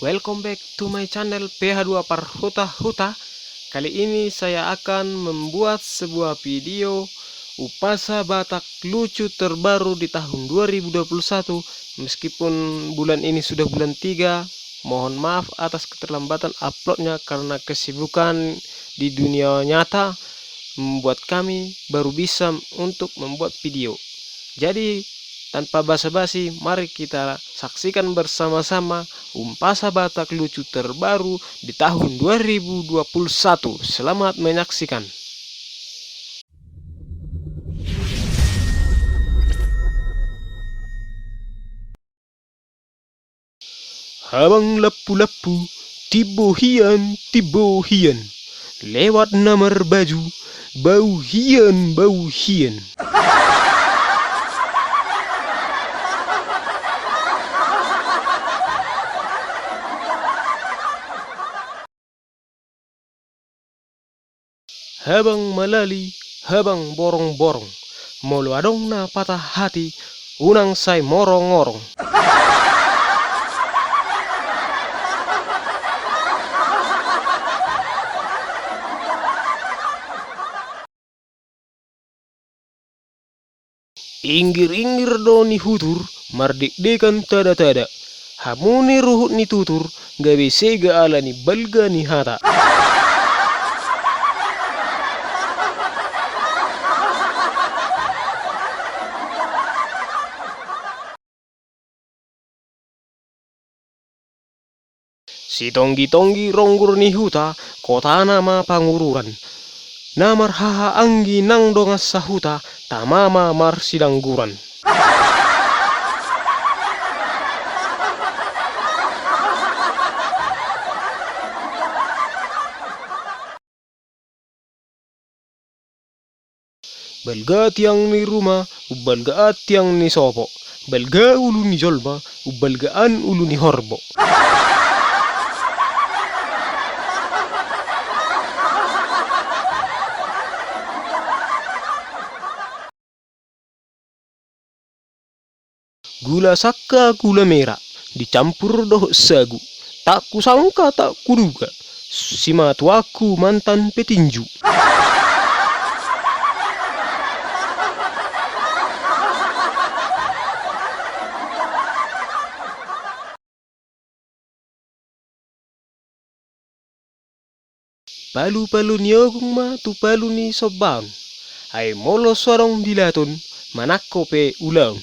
Welcome back to my channel PH2 Parhuta Huta. Kali ini saya akan membuat sebuah video upasa Batak lucu terbaru di tahun 2021. Meskipun bulan ini sudah bulan 3, mohon maaf atas keterlambatan uploadnya karena kesibukan di dunia nyata membuat kami baru bisa untuk membuat video. Jadi tanpa basa-basi, mari kita saksikan bersama-sama umpasa Batak lucu terbaru di tahun 2021. Selamat menyaksikan. Habang lapu-lapu, tibohian, lewat namar baju, bau hian. Habang malali, habang borong-borong, molo adong na patah hati, unang say morong-orong. Inggir-inggir do ni hutur, mardik-dekan tada-tada. Hamuni ruhut ni tutur, gabe sega ala ni balga ni hata. Si tonggi-tonggi ronggur ni huta, kota nama pangururan. Namar haha anggi nang dongas sahuta, tamama mar sidangguran. Balga tiang ni rumah, ubalga tiang ni sopo. Balga ulu ni jolma, ubalgaan ulu ni horbo. Gula saka gula merah dicampur doh sagu. Tak kusangka tak kuduga, si matuaku mantan petinju. Palu-palu niogong ma tu palu ni sobaun. Ay molo sorong dilaton, manako pe ulaun.